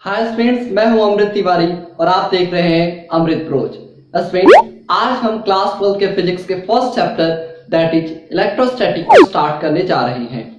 Hi students, मैं हूं अमृत तिवारी और आप देख रहे हैं अमृत प्रोज। स्टूडेंट्स, आज हम क्लास 12 के फिजिक्स के first chapter that is electrostatic को स्टार्ट करने जा रहे हैं।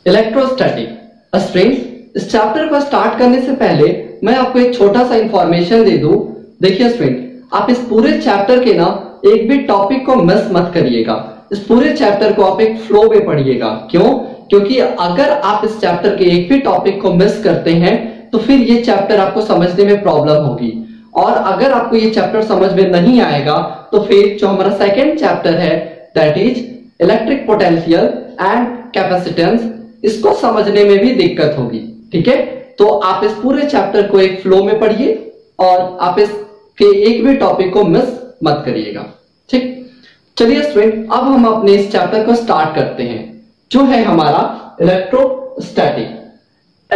इलेक्ट्रोस्टैटिक। स्टूडेंट्स, इस चैप्टर को स्टार्ट करने से पहले मैं आपको एक छोटा सा इंफॉर्मेशन दे दूं। देखिए स्टूडेंट, आप इस पूरे चैप्टर के ना एक भी टॉपिक को मिस मत करिएगा। इस पूरे चैप्टर को आप एक फ्लो में पढ़िएगा। क्यों? क्योंकि अगर आप इस चैप्टर के एक भी टॉपिक को मिस करते हैं तो फिर ये चैप्टर आपको समझने में प्रॉब्लम होगी, और अगर आपको ये चैप्टर समझ में नहीं आएगा तो फिर जो हमारा सेकेंड चैप्टर है that is electric potential and capacitance, इसको समझने में भी दिक्कत होगी। ठीक है, तो आप इस पूरे चैप्टर को एक फ्लो में पढ़िए और आप इसके एक भी टॉपिक को मिस मत करिएगा। ठीक, चलिए स्टूडेंट, अब हम अपने इस चैप्टर को स्टार्ट करते हैं जो है हमारा इलेक्ट्रोस्टैटिक।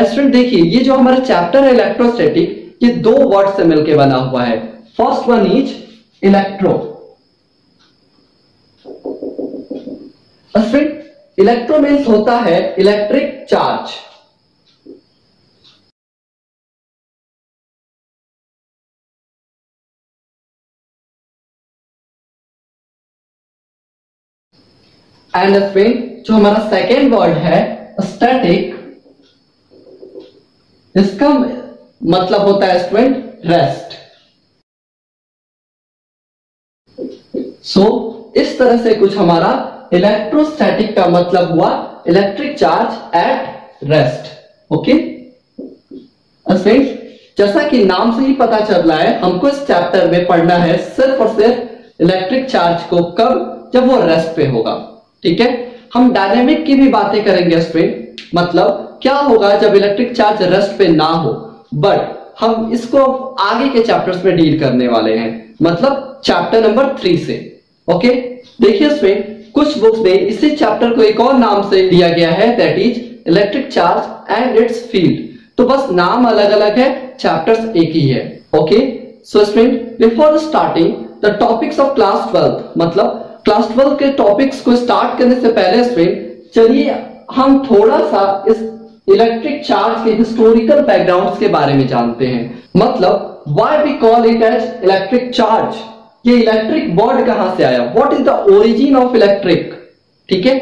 स्टूडेंट देखिए, ये जो हमारा चैप्टर है इलेक्ट्रोस्टैटिक, ये दो वर्ड से मिलकर बना हुआ है। First one is electro. Student, electro means होता है इलेक्ट्रिक चार्ज। एंड स्टूडेंट, जो हमारा सेकेंड वर्ड है स्टैटिक, इसका मतलब होता है स्टूडेंट रेस्ट। सो इस तरह से कुछ हमारा इलेक्ट्रोस्टैटिक का मतलब हुआ electric charge at rest. Okay student, जैसा कि नाम से ही पता चल रहा है, हमको इस चैप्टर में पढ़ना है सिर्फ और सिर्फ इलेक्ट्रिक चार्ज को, कब? जब वो रेस्ट पे होगा। ठीक है, हम डायनेमिक की भी बातें करेंगे स्टूडेंट, मतलब क्या होगा जब इलेक्ट्रिक चार्ज रेस्ट पे ना हो, बट हम इसको आगे के चैप्टर्स में डील करने वाले हैं, मतलब चैप्टर नंबर 3 से। ओके, देखिए स्टूडेंट, कुछ बुक्स में इसी चैप्टर को एक और नाम से दिया गया है that is electric charge and it's field. तो बस नाम अलग अलग है, चैप्टर्स एक ही है। Okay, so student, before starting the topics of class 12, मतलब क्लास 12 के टॉपिक्स को स्टार्ट करने से पहले स्टूडेंट, चलिए हम थोड़ा सा इस इलेक्ट्रिक चार्ज के हिस्टोरिकल बैकग्राउंड्स के बारे में जानते हैं। मतलब why we call it as electric charge, ये इलेक्ट्रिक वर्ड कहां से आया, what is the origin of electric. ठीक है,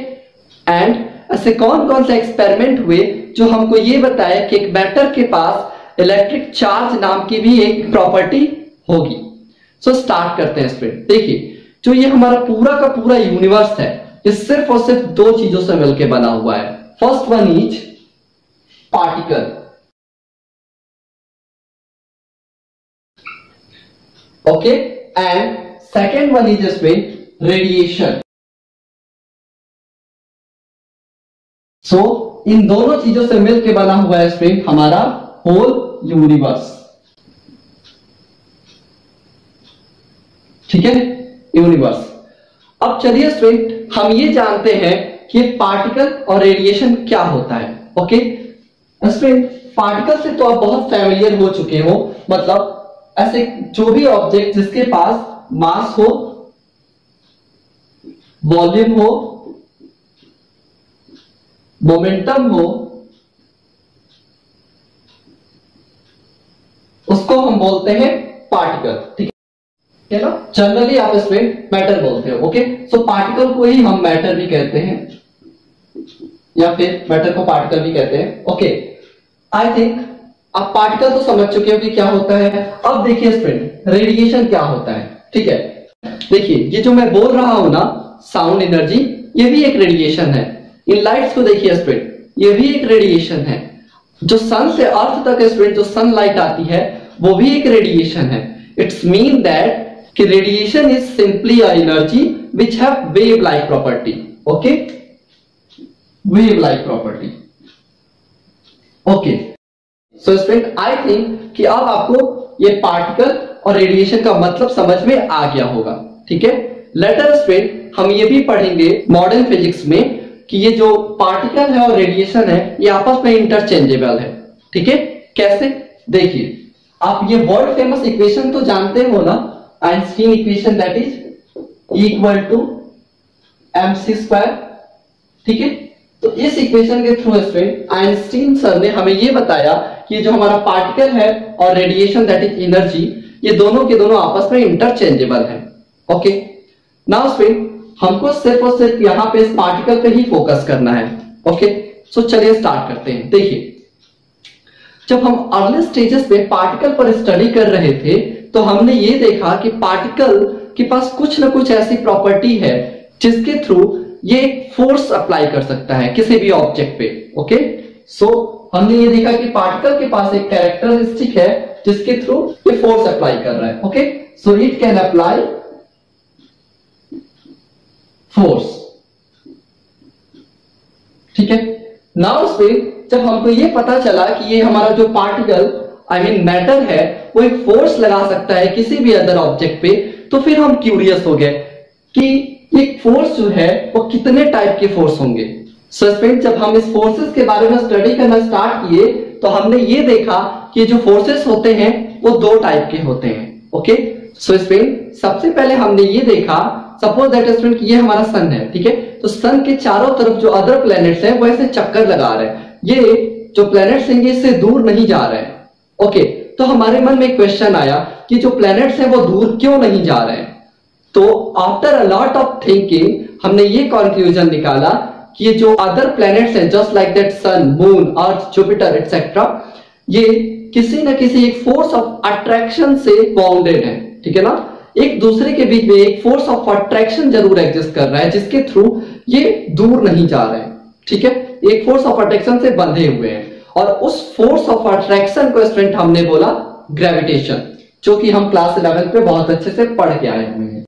एंड ऐसे कौन कौन से एक्सपेरिमेंट हुए जो हमको ये बताया कि एक मैटर के पास इलेक्ट्रिक चार्ज नाम की भी एक प्रॉपर्टी होगी। सो स्टार्ट करते हैं स्टूडेंट। देखिए, जो ये हमारा पूरा का पूरा यूनिवर्स है, ये सिर्फ और सिर्फ दो चीजों से मिलकर बना हुआ है। First one is particle, okay, and second one is radiation. So इन दोनों चीजों से मिलकर बना हुआ है स्टूडेंट हमारा होल यूनिवर्स। ठीक है, यूनिवर्स। अब चलिए स्टूडेंट, हम ये जानते हैं कि पार्टिकल और रेडिएशन क्या होता है। ओके स्टूडेंट, पार्टिकल से तो आप बहुत फैमिलियर हो चुके हो, मतलब ऐसे जो भी ऑब्जेक्ट जिसके पास मास हो, वॉल्यूम हो, मोमेंटम हो, उसको हम बोलते हैं पार्टिकल। ठीक है ना, जनरली आप इसमें मैटर बोलते हो। ओके, सो पार्टिकल को ही हम मैटर भी कहते हैं, या फिर मैटर को पार्टिकल भी कहते हैं। ओके, आई थिंक आप पार्टिकल तो समझ चुके हो कि क्या होता है। अब देखिए स्टूडेंट, रेडिएशन क्या होता है। ठीक है, देखिए ये जो मैं बोल रहा हूं ना, साउंड एनर्जी, ये भी एक रेडिएशन है। इन लाइट्स को देखिए स्टूडेंट, ये भी एक रेडिएशन है। जो सन से अर्थ तक स्टूडेंट जो सनलाइट आती है, वो भी एक रेडिएशन है। इट्स मीन दैट कि radiation is simply a energy which have wave like property. Okay, wave like property. Okay, so student, I think कि अब आपको ये पार्टिकल और रेडिएशन का मतलब समझ में आ गया होगा। ठीक है, लेटर स्टूडेंट, हम ये भी पढ़ेंगे मॉडर्न फिजिक्स में कि ये जो पार्टिकल है और रेडिएशन है, ये आपस में इंटरचेंजेबल है। ठीक है, कैसे? देखिए आप ये वर्ल्ड फेमस इक्वेशन तो जानते हो ना, Einstein equation, that is equal to mc²। ठीक है, तो इस इक्वेशन के थ्रू स्टूडेंट आइंस्टीन सर ने हमें ये बताया कि जो हमारा पार्टिकल है और रेडिएशन दैट इज एनर्जी, ये दोनों के दोनों आपस में इंटरचेंजेबल है। ओके, नाउ स्टूडेंट हमको सिर्फ और सिर्फ यहां पे इस पार्टिकल पे ही फोकस करना है। ओके, सो चलिए स्टार्ट करते हैं। देखिए जब हम अर्ली स्टेजेस पे पार्टिकल पर स्टडी कर रहे थे तो हमने ये देखा कि पार्टिकल के पास कुछ ना कुछ ऐसी प्रॉपर्टी है जिसके थ्रू ये फोर्स अप्लाई कर सकता है किसी भी ऑब्जेक्ट पे। ओके, सो हमने ये देखा कि पार्टिकल के पास एक कैरेक्टरिस्टिक है जिसके थ्रू ये फोर्स अप्लाई कर रहा है। Okay, so it can apply force. ठीक है, नाउ से जब हमको ये पता चला कि ये हमारा जो पार्टिकल आई मीन मैटर है वो एक फोर्स लगा सकता है किसी भी अदर ऑब्जेक्ट पे, तो फिर हम क्यूरियस हो गए कि ये फोर्स जो है वो कितने टाइप के फोर्स होंगे। सो फ्रेंड्स जब हम इस फोर्सेस के बारे में स्टडी करना स्टार्ट किए तो हमने ये देखा कि जो फोर्सेस होते हैं वो दो टाइप के होते हैं। ओके, सो फ्रेंड्स सबसे पहले हमने ये देखा, सपोज दैट स्टूडेंट ये हमारा सन है। ठीक है, तो सन के चारों तरफ जो अदर प्लैनेट्स हैं वो ऐसे चक्कर लगा रहे हैं, ये जो प्लैनेट्स हैं ये इससे दूर नहीं जा रहे हैं। ओके, तो हमारे मन में एक क्वेश्चन आया कि जो प्लैनेट्स हैं वो दूर क्यों नहीं जा रहे हैं। तो after a lot of thinking हमने ये कंक्लूजन निकाला कि ये जो अदर प्लैनेट्स हैं just like that sun, moon, earth, Jupiter etcetera, ये किसी न किसी एक फोर्स ऑफ अट्रैक्शन से बाउंडेड है। ठीक है ना, एक दूसरे के बीच में एक फोर्स ऑफ अट्रैक्शन जरूर एग्जिस्ट कर रहा है जिसके थ्रू ये दूर नहीं जा रहे हैं। ठीक है, एक फोर्स ऑफ अट्रैक्शन से बंधे हुए हैं और उस फोर्स ऑफ अट्रैक्शन को स्टूडेंट हमने बोला ग्रेविटेशन, जो कि हम क्लास 11 पे बहुत अच्छे से पढ़ के आए हुए हैं।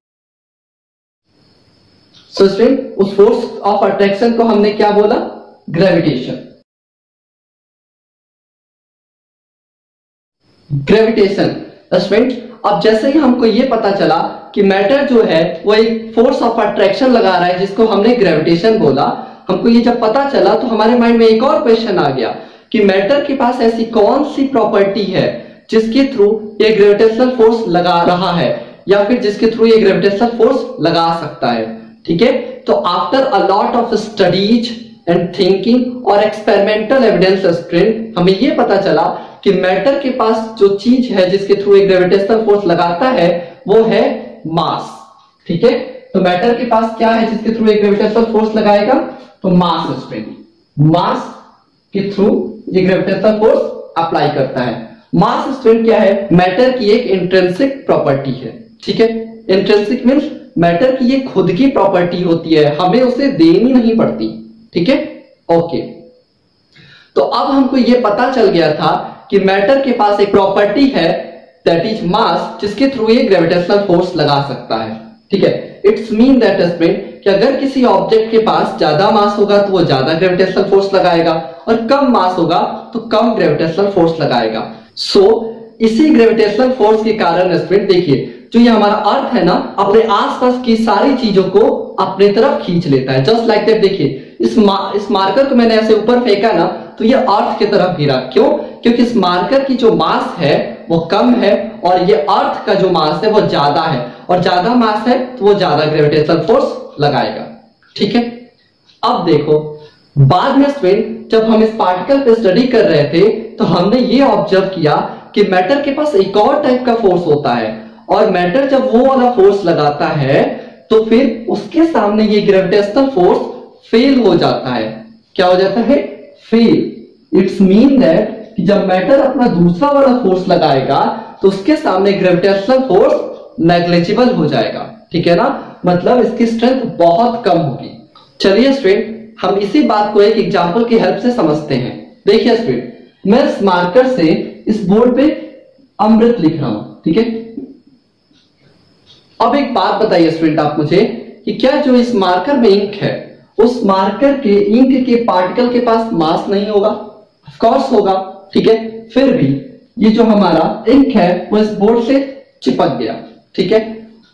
सो स्टूडेंट उस फोर्स ऑफ अट्रैक्शन को हमने क्या बोला, ग्रेविटेशन। ग्रेविटेशन स्टूडेंट अब जैसे ही हमको ये पता चला कि मैटर जो है वो एक फोर्स ऑफ अट्रैक्शन लगा रहा है जिसको हमने ग्रेविटेशन बोला, हमको ये जब पता चला तो हमारे माइंड में एक और क्वेश्चन आ गया कि मैटर के पास ऐसी कौन सी प्रॉपर्टी है जिसके थ्रू ये ग्रेविटेशनल फोर्स लगा रहा है या फिर जिसके थ्रू ये ग्रेविटेशनल फोर्स लगा सकता है। ठीक है, तो after a lot of studies and thinking और एक्सपेरिमेंटल एविडेंस स्ट्रेंथ हमें ये पता चला कि मैटर के पास जो चीज है जिसके थ्रू एक ग्रेविटेशनल फोर्स लगाता है वो है मास। ठीक है, तो मैटर के पास क्या है जिसके थ्रू एक ग्रेविटेशनल फोर्स लगाएगा, तो मास स्ट्रेंथ, मास के थ्रू ये ग्रेविटेशनल फोर्स अप्लाई करता है। मास स्ट्रेंथ क्या है, मैटर की एक इंट्रिंसिक प्रॉपर्टी है। ठीक है, इंट्रिंसिक मींस मैटर की ये खुद की प्रॉपर्टी होती है, हमें उसे देनी नहीं पड़ती। ठीक है, ओके, तो अब हमको ये पता चल गया था कि मैटर के पास एक प्रॉपर्टी है दैट इज मास जिसके थ्रू ये ग्रेविटेशनल फोर्स लगा सकता है। ठीक है, इट्स मीन दैट कि अगर किसी ऑब्जेक्ट के पास ज्यादा मास होगा तो वो ज्यादा ग्रेविटेशनल फोर्स लगाएगा और कम मास होगा तो कम ग्रेविटेशनल फोर्स लगाएगा। सो इसी ग्रेविटेशनल फोर्स के कारण स्टूडेंट देखिए जो ये हमारा अर्थ है ना अपने आसपास की सारी चीजों को अपने तरफ खींच लेता है। जस्ट लाइक दैट देखिए इस मार्कर को मैंने ऐसे ऊपर फेंका ना तो ये अर्थ की तरफ गिरा। क्यों? क्योंकि इस मार्कर की जो मास है वो कम है और ये अर्थ का जो मास है वो ज्यादा है और ज्यादा मास है तो वो ज्यादा ग्रेविटेशनल फोर्स लगाएगा। ठीक है, अब देखो बाद में स्टूडेंट जब हम इस पार्टिकल पे स्टडी कर रहे थे तो हमने ये ऑब्जर्व किया कि मैटर के पास एक और टाइप का फोर्स होता है और मैटर जब वो वाला फोर्स लगाता है तो फिर उसके सामने ये ग्रेविटेशनल फोर्स फेल हो जाता है। क्या हो जाता है? फेल। इट्स मीन दैट कि जब मैटर अपना दूसरा वाला फोर्स लगाएगा तो उसके सामने ग्रेविटेशनल फोर्स नेग्लिजिबल हो जाएगा। ठीक है ना, मतलब इसकी स्ट्रेंथ बहुत कम होगी। चलिए स्टूडेंट हम इसी बात को एक एग्जांपल की हेल्प से समझते हैं। देखिए स्टूडेंट मैं इस मार्कर से इस बोर्ड पे अमृत लिख रहा हूं। ठीक है, अब एक बात बताइए स्टूडेंट आप मुझे कि क्या जो इस मार्कर में इंक है उस मार्कर के इंक के पार्टिकल के पास मास नहीं होगा? ऑफ कोर्स होगा। ठीक है, फिर भी ये जो हमारा इंक है वो इस बोर्ड से चिपक गया। ठीक है,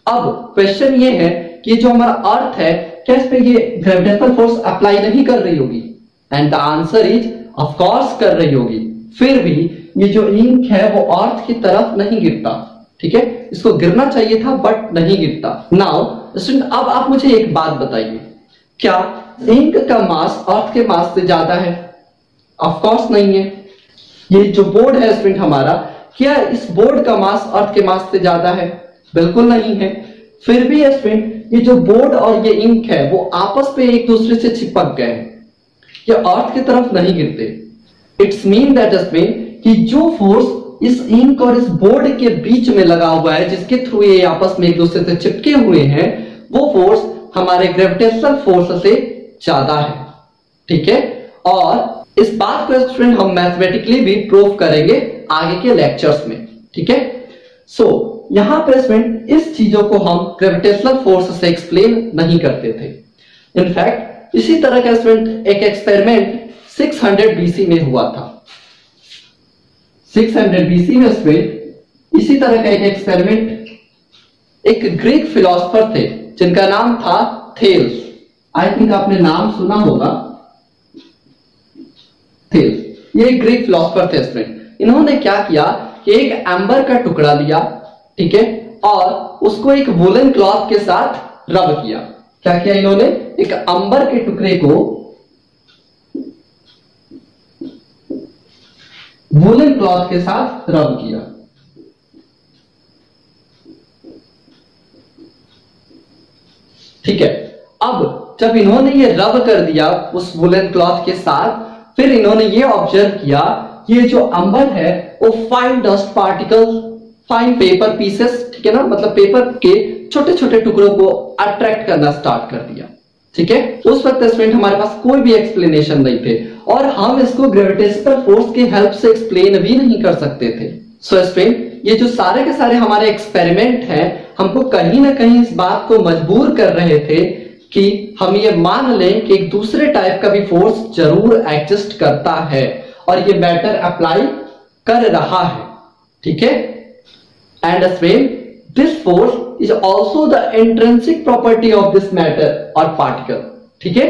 अब क्वेश्चन ये है कि जो हमारा अर्थ है क्या इस पे ये ग्रेविटेशनल फोर्स अप्लाई नहीं कर रही होगी? And the answer is of course कर रही होगी। फिर भी ये जो इंक है वो अर्थ की तरफ नहीं गिरता, ठीक है, इसको गिरना चाहिए था बट नहीं गिरता। नाउ स्टूडेंट, अब आप मुझे एक बात बताइए, क्या इंक का मास अर्थ के मास से ज्यादा है? ऑफ कोर्स नहीं है। ये जो बोर्ड है स्टूडेंट हमारा, क्या इस बोर्ड का मास अर्थ के मास से ज्यादा है? बिल्कुल नहीं है। फिर भी स्टूडेंट ये जो बोर्ड और ये इंक है वो आपस में एक दूसरे से चिपक गए हैं, ये अर्थ की तरफ नहीं गिरते। इट्स मीन दैट स्टूडेंट कि जो फोर्स इस इंक और इस बोर्ड के बीच में लगा हुआ है, जिसके थ्रू ये आपस में एक दूसरे से चिपके हुए हैं, वो फोर्स हमारे ग्रेविटेशनल फोर्स से ज्यादा है, ठीक है। और इस बात को स्टूडेंट हम मैथमेटिकली भी प्रूव करेंगे आगे के लेक्चर्स में, ठीक है। सो यहां पर स्टूडेंट इस चीजों को हम ग्रेविटेशनल फोर्स से एक्सप्लेन नहीं करते थे। इनफैक्ट इसी तरह का स्टूडेंट एक एक्सपेरिमेंट 600 बीसी में हुआ था। 600 बीसी में स्टूडेंट इसी तरह का एक एक्सपेरिमेंट एक ग्रीक फिलोसोफर थे जिनका नाम था थेल्स। आई थिंक आपने नाम सुना होगा, थेल्स। ये एक ग्रीक फिलोसोफर थे स्टूडेंट। इन्होंने क्या किया कि एक एम्बर का टुकड़ा लिया, ठीक है, और उसको एक वुलन क्लॉथ के साथ रब किया। क्या किया इन्होंने? एक अंबर के टुकड़े को वुलन क्लॉथ के साथ रब किया। ठीक है, अब जब इन्होंने ये रब कर दिया उस वुलन क्लॉथ के साथ, फिर इन्होंने ये ऑब्जर्व किया ये जो अंबर है वो fine dust particles, fine paper pieces, ठीक है ना, मतलब पेपर के छोटे छोटे टुकड़ों को अट्रैक्ट करना स्टार्ट कर दिया, ठीक है। उस वक्त स्टूडेंट हमारे पास कोई भी एक्सप्लेनेशन नहीं थे और हम इसको ग्रेविटेशनल फोर्स की हेल्प से एक्सप्लेन भी नहीं कर सकते थे। सो स्टूडेंट ये जो सारे के सारे हमारे एक्सपेरिमेंट हैं हमको कहीं ना कहीं इस बात को मजबूर कर रहे थे कि हम ये मान लें कि एक दूसरे टाइप का भी फोर्स जरूर एग्जिस्ट करता है और ये मैटर अप्लाई कर रहा है, ठीक है। And student this force is also the intrinsic property of this matter और पार्टिकल, ठीक है।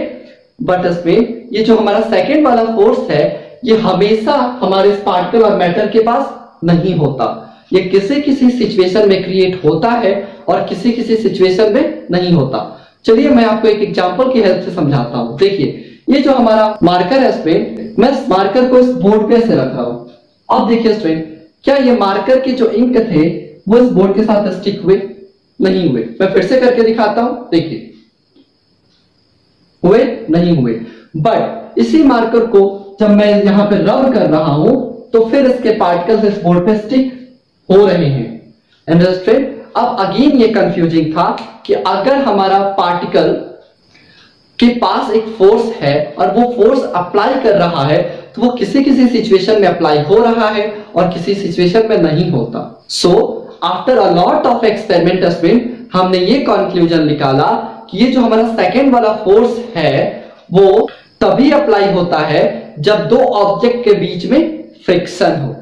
बट स्टूडेंट ये जो हमारा सेकेंड वाला फोर्स है ये हमेशा हमारे इस पार्टिकल और मैटर के पास नहीं होता। ये किसी किसी सिचुएशन में क्रिएट होता है और किसी किसी सिचुएशन में नहीं होता। चलिए मैं आपको एक एग्जांपल की हेल्प से समझाता हूं। देखिए ये जो हमारा मार्कर है स्टूडेंट, मैं इस मार्कर को इस बोर्ड पे ऐसे रख रहा हूं। अब देखिए स्टूडेंट, क्या ये मार्कर के जो इंक थे वो इस बोर्ड के साथ स्टिक हुए? नहीं हुए। मैं फिर से करके दिखाता हूं, देखिए हुए नहीं हुए। बट इसी मार्कर को जब मैं यहां पे रब कर रहा हूं तो फिर इसके पार्टिकल्स इस बोर्ड पे स्टिक हो रहे हैं। अंडरस्टैंड? अब अगेन ये कंफ्यूजिंग था कि अगर हमारा पार्टिकल के पास एक फोर्स है और वो फोर्स अप्लाई कर रहा है तो वो किसी किसी सिचुएशन में अप्लाई हो रहा है और किसी सिचुएशन में नहीं होता। So after a lot of experiment हमने ये कंक्लूजन निकाला कि ये जो हमारा सेकेंड वाला फोर्स है वो तभी अप्लाई होता है जब दो ऑब्जेक्ट के बीच में फ्रिक्शन हो,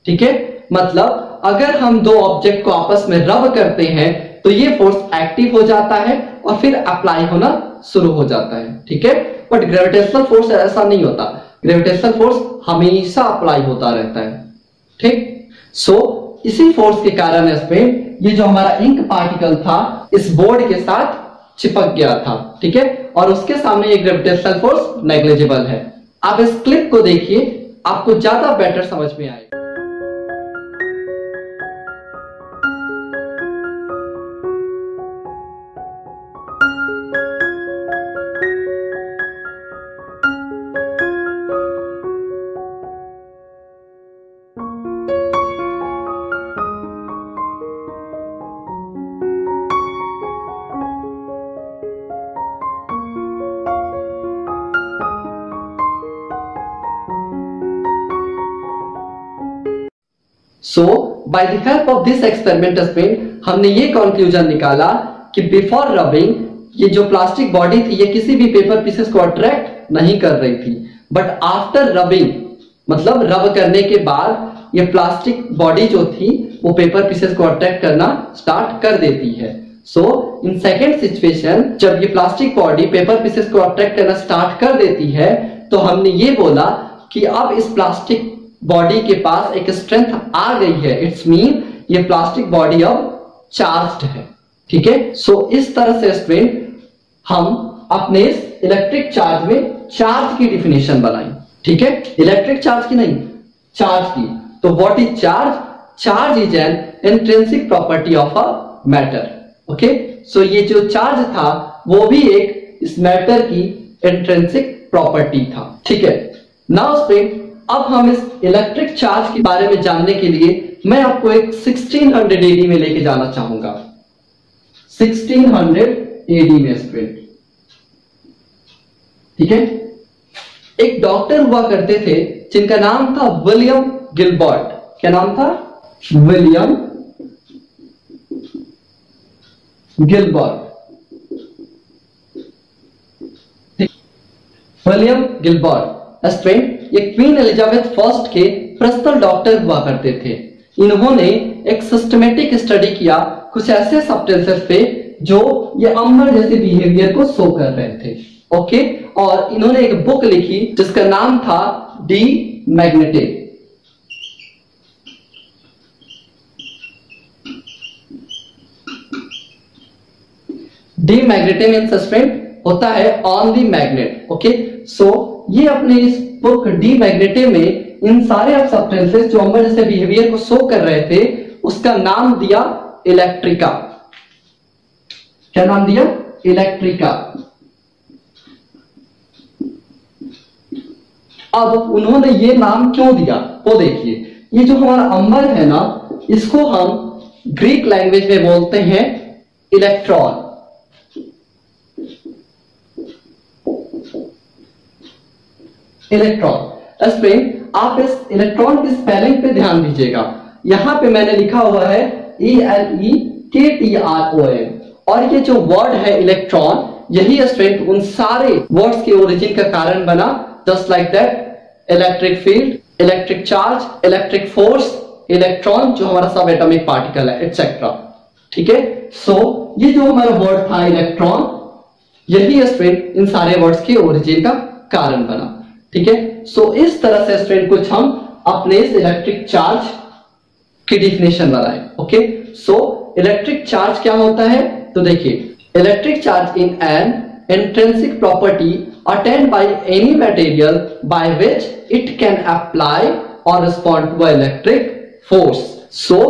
ठीक है। मतलब अगर हम दो ऑब्जेक्ट को आपस में रब करते हैं तो ये फोर्स एक्टिव हो जाता है और फिर अप्लाई होना शुरू हो जाता है, ठीक है। बट ग्रेविटेशनल फोर्स ऐसा नहीं होता, ग्रेविटेशनल फोर्स हमेशा अप्लाई होता रहता है, ठीक। सो इसी फोर्स के कारण इसमें ये जो हमारा इंक पार्टिकल था इस बोर्ड के साथ चिपक गया था, ठीक है, और उसके सामने ये ग्रेविटेशनल फोर्स नेग्लिजिबल है। आप इस क्लिप को देखिए, आपको ज्यादा बेटर समझ में आएगा। So by the help of this experiment हमने ये कंक्लूजन निकाला कि बिफोर रबिंग ये जो प्लास्टिक बॉडी थी ये किसी भी पेपर पीसेस को अट्रैक्ट नहीं कर रही थी, बट आफ्टर रबिंग मतलब रब करने के बाद ये प्लास्टिक बॉडी जो थी वो पेपर पीसेस को अट्रैक्ट करना स्टार्ट कर देती है। सो इन सेकेंड सिचुएशन जब ये प्लास्टिक बॉडी पेपर पीसेस को अट्रैक्ट करना स्टार्ट कर देती है तो हमने ये बोला कि अब इस प्लास्टिक बॉडी के पास एक स्ट्रेंथ आ गई है, इट्स मीन ये प्लास्टिक बॉडी अब चार्ज्ड है। ठीक है, सो इस तरह से स्टूडेंट हम अपने इस इलेक्ट्रिक चार्ज में चार्ज की डिफिनेशन बनाई। ठीक है, इलेक्ट्रिक चार्ज की नहीं, चार्ज की। तो what is charge? Charge is an intrinsic property of a matter. Okay, so ये जो चार्ज था वो भी एक इस मैटर की इंट्रिंसिक प्रॉपर्टी था। ठीक है, नाउ स्टूडेंट अब हम इस इलेक्ट्रिक चार्ज के बारे में जानने के लिए मैं आपको एक 1600 एडी में लेके जाना चाहूंगा। 1600 एडी में स्टूडेंट। ठीक है, एक डॉक्टर हुआ करते थे जिनका नाम था विलियम गिलबर्ट। क्या नाम था? William Gilbert. William Gilbert student ये क्वीन एलिजाबेथ फर्स्ट के पर्सनल डॉक्टर हुआ करते थे। इन्होंने एक सिस्टमेटिक स्टडी किया कुछ ऐसे सब्सटेंसेस पे जो ये अम्बर जैसे बिहेवियर को शो कर रहे थे। ओके, और इन्होंने एक बुक लिखी जिसका नाम था D magnetic. D magnetic means student होता है on the magnet. Okay, so ये अपने इस बुक डी मैग्नेटिक में इन सारे सब्सटेंसेस जो अम्बर जैसे बिहेवियर को शो कर रहे थे उसका नाम दिया इलेक्ट्रिका। क्या नाम दिया? इलेक्ट्रिका। अब उन्होंने ये नाम क्यों दिया वो देखिए। ये जो हमारा अम्बर है ना, इसको हम ग्रीक लैंग्वेज में बोलते हैं इलेक्ट्रॉन। इलेक्ट्रॉन स्टूडेंट आप इस इलेक्ट्रॉन की स्पेलिंग पे ध्यान दीजिएगा। यहां पे मैंने लिखा हुआ है ELEKTRON, और ये जो वर्ड है इलेक्ट्रॉन, यही स्टूडेंट उन सारे वर्ड्स के ओरिजिन का कारण बना। Just like that electric field, electric charge, electric force, electron जो हमारा सब एटॉमिक पार्टिकल है, एटसेट्रा। ठीक है, सो ये जो हमारा वर्ड था इलेक्ट्रॉन, यही स्टूडेंट इन सारे वर्ड्स के ओरिजिन का कारण बना। ठीक है, सो इस तरह से स्टूडेंट कुछ हम अपने इस इलेक्ट्रिक चार्ज की डिफिनेशन बनाए। ओके, सो इलेक्ट्रिक चार्ज क्या होता है? तो देखिए, electric charge in an intrinsic property attained by any material by which it can apply और respond to electric force. So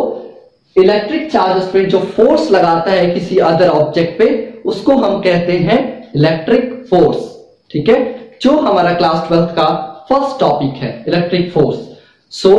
electric charge student जो फोर्स लगाता है किसी अदर ऑब्जेक्ट पे, उसको हम कहते हैं इलेक्ट्रिक फोर्स। ठीक है, जो हमारा क्लास 12 का फर्स्ट टॉपिक है electric force. So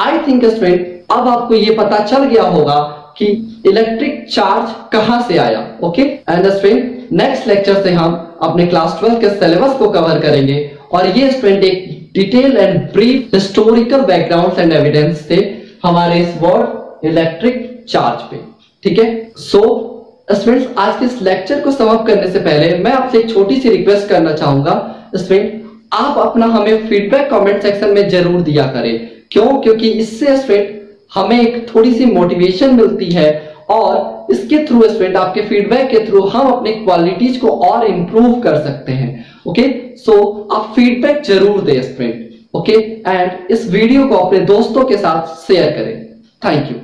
I think student अब आपको ये पता चल गया होगा कि इलेक्ट्रिक चार्ज कहां से आया। Okay, and student next lecture से हम अपने क्लास 12 के सिलेबस को कवर करेंगे, और ये स्टूडेंट एक detail and brief historical background and evidence थे हमारे इस वर्ड इलेक्ट्रिक चार्ज पे। ठीक है, सो स्टूडेंट्स आज के इस लेक्चर को समाप्त करने से पहले मैं आपसे एक छोटी सी रिक्वेस्ट करना चाहूंगा। स्टूडेंट आप अपना हमें फीडबैक कमेंट सेक्शन में जरूर दिया करें। क्यों? क्योंकि इससे स्टूडेंट हमें एक थोड़ी सी मोटिवेशन मिलती है, और इसके थ्रू स्टूडेंट आपके फीडबैक के थ्रू हम अपने क्वालिटीज को और इंप्रूव कर सकते हैं। ओके, सो आप फीडबैक जरूर दें स्टूडेंट। ओके, एंड इस वीडियो को अपने दोस्तों के साथ शेयर करें। Thank you.